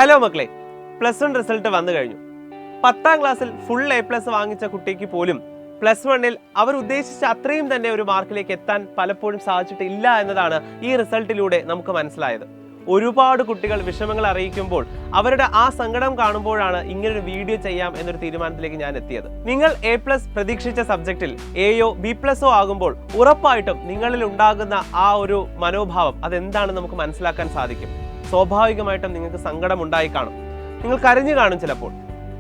Hello മക്കളെ, +1 result വന്നു കഴിഞ്ഞു. 10ാം ക്ലാസ്സിൽ ഫുൾ A+ വാങ്ങിച്ച കുട്ടിക്ക് പോലും +1 അവർ ഉദ്ദേശിച്ച അത്രയും തന്നെ ഒരു മാർക്കിലേക്ക് എത്താൻ പലപ്പോഴും സാധിച്ചിട്ടില്ല എന്നതാണ് ഈ റിസൾട്ടിലൂടെ നമുക്ക് മനസ്സിലായത്. ഒരുപാട് കുട്ടികൾ വിഷമങ്ങൾ അറിയിക്കുമ്പോൾ അവരുടെ ആ സങ്കടം കാണുമ്പോഴാണ് ഇങ്ങനൊരു വീഡിയോ ചെയ്യാം എന്നൊരു തീരുമാനത്തിലേക്ക് ഞാൻ എത്തിയത്. നിങ്ങൾ A+ പ്രതീക്ഷിച്ച സബ്ജക്റ്റിൽ Aയോ B+ഓ ആകുമ്പോൾ ഉറപ്പായിട്ടും നിങ്ങളിൽ ഉണ്ടാകുന്ന ആ ഒരു മനോഭാവം അതെന്താണെന്ന് നമുക്ക് മനസ്സിലാക്കാൻ സാധിക്കും. സ്വാഭാവികമായിട്ടും നിങ്ങൾക്ക് സങ്കടം ഉണ്ടായി കാണും, നിങ്ങൾ കരഞ്ഞു കാണും ചിലപ്പോൾ.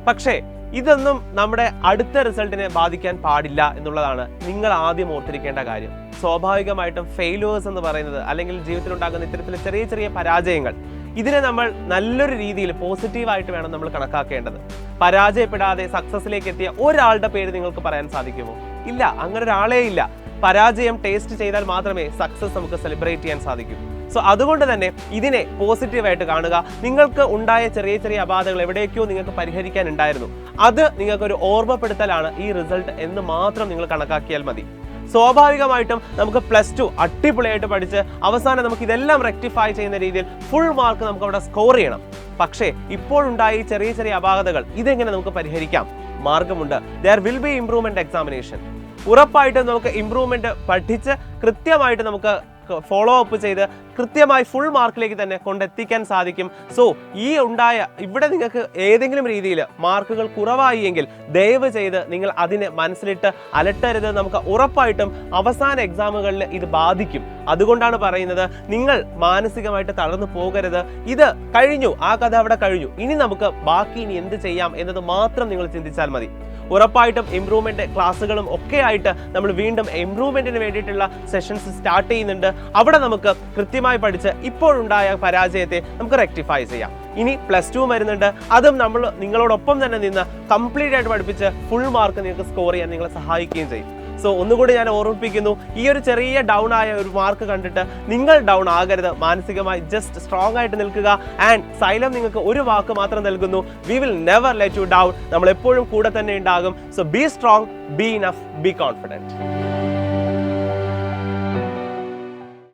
പക്ഷേ ഇതൊന്നും നമ്മുടെ അടുത്ത റിസൾട്ടിനെ ബാധിക്കാൻ പാടില്ല എന്നുള്ളതാണ് നിങ്ങൾ ആദ്യം ഓർത്തിരിക്കേണ്ട കാര്യം. സ്വാഭാവികമായിട്ടും ഫെയിലുവേഴ്സ് എന്ന് പറയുന്നത്, അല്ലെങ്കിൽ ജീവിതത്തിൽ ഉണ്ടാകുന്ന ഇത്തരത്തിലെ ചെറിയ ചെറിയ പരാജയങ്ങൾ, ഇതിനെ നമ്മൾ നല്ലൊരു രീതിയിൽ പോസിറ്റീവായിട്ട് വേണം നമ്മൾ കണക്കാക്കേണ്ടത്. പരാജയപ്പെടാതെ സക്സസിലേക്ക് എത്തിയ ഒരാളുടെ പേര് നിങ്ങൾക്ക് പറയാൻ സാധിക്കുമോ? ഇല്ല, അങ്ങനെ ഒരാളേ ഇല്ല. പരാജയം ടേസ്റ്റ് ചെയ്താൽ മാത്രമേ സക്സസ് നമുക്ക് സെലിബ്രേറ്റ് ചെയ്യാൻ സാധിക്കൂ. സോ അതുകൊണ്ട് തന്നെ ഇതിനെ പോസിറ്റീവായിട്ട് കാണുക. നിങ്ങൾക്ക് ഉണ്ടായ ചെറിയ ചെറിയ അപാധകൾ എവിടേക്കോ നിങ്ങൾക്ക് പരിഹരിക്കാൻ ഉണ്ടായിരുന്നു, അത് നിങ്ങൾക്കൊരു ഓർമ്മപ്പെടുത്തലാണ് ഈ റിസൾട്ട് എന്ന് മാത്രം നിങ്ങൾ കണക്കാക്കിയാൽ മതി. സ്വാഭാവികമായിട്ടും നമുക്ക് +2 അടിപൊളിയായിട്ട് പഠിച്ച് അവസാനം നമുക്ക് ഇതെല്ലാം റെക്ടിഫൈ ചെയ്യുന്ന രീതിയിൽ ഫുൾ മാർക്ക് നമുക്ക് അവിടെ സ്കോർ ചെയ്യണം. പക്ഷേ ഇപ്പോഴുണ്ടായ ഈ ചെറിയ ചെറിയ അപാകതകൾ ഇതെങ്ങനെ നമുക്ക് പരിഹരിക്കാം? മാർഗമുണ്ട്. There will be improvement examination. ഉറപ്പായിട്ടും നമുക്ക് ഇംപ്രൂവ്മെന്റ് പഠിച്ച് കൃത്യമായിട്ട് നമുക്ക് ഫോളോ അപ്പ് ചെയ്ത് കൃത്യമായി ഫുൾ മാർക്കിലേക്ക് തന്നെ കൊണ്ടെത്തിക്കാൻ സാധിക്കും. സോ ഈ ഉണ്ടായ ഇവിടെ നിങ്ങൾക്ക് ഏതെങ്കിലും രീതിയിൽ മാർക്കുകൾ കുറവായി എങ്കിൽ ദയവ് ചെയ്ത് നിങ്ങൾ അതിനെ മനസ്സിലിട്ട് അലട്ടരുത്. നമുക്ക് ഉറപ്പായിട്ടും അവസാന എക്സാമുകളിൽ ഇത് ബാധിക്കും. അതുകൊണ്ടാണ് പറയുന്നത്, നിങ്ങൾ മാനസികമായിട്ട് തളർന്നു പോകരുത്. ഇത് കഴിഞ്ഞു, ആ കഥ അവിടെ കഴിഞ്ഞു. ഇനി നമുക്ക് ബാക്കി ഇനി എന്ത് ചെയ്യാം എന്നത് മാത്രം നിങ്ങൾ ചിന്തിച്ചാൽ മതി. ഉറപ്പായിട്ടും ഇംപ്രൂവ്മെന്റ് ക്ലാസ്സുകളും ഒക്കെ ആയിട്ട് നമ്മൾ വീണ്ടും ഇംപ്രൂവ്മെന്റിന് വേണ്ടിയിട്ടുള്ള സെഷൻസ് സ്റ്റാർട്ട് ചെയ്യുന്നുണ്ട്. അവിടെ നമുക്ക് കൃത്യമായി പഠിച്ച് ഇപ്പോഴുണ്ടായ പരാജയത്തെ നമുക്ക് റെക്ടിഫൈ ചെയ്യാം. ഇനി +2 വരുന്നുണ്ട്, അതും നമ്മൾ നിങ്ങളോടൊപ്പം തന്നെ നിന്ന് കംപ്ലീറ്റ് ആയിട്ട് പഠിപ്പിച്ച് ഫുൾ മാർക്ക് നിങ്ങൾക്ക് സ്കോർ ചെയ്യാൻ നിങ്ങളെ സഹായിക്കുകയും ചെയ്യും. സോ ഒന്നുകൂടി ഞാൻ ഓർമ്മിപ്പിക്കുന്നു, ഈ ഒരു ചെറിയ ഡൗൺ ആയ ഒരു മാർക്ക് കണ്ടിട്ട് നിങ്ങൾ ഡൗൺ ആകരുത്. മാനസികമായി ജസ്റ്റ് സ്ട്രോങ് ആയിട്ട് നിൽക്കുക. ആൻഡ് സൈലം നിങ്ങൾക്ക് ഒരു വാക്ക് മാത്രം നൽകുന്നു, we will never let you down. നമ്മൾ എപ്പോഴും കൂടെ തന്നെ ഉണ്ടാകും. So B strong, B enough, be confident.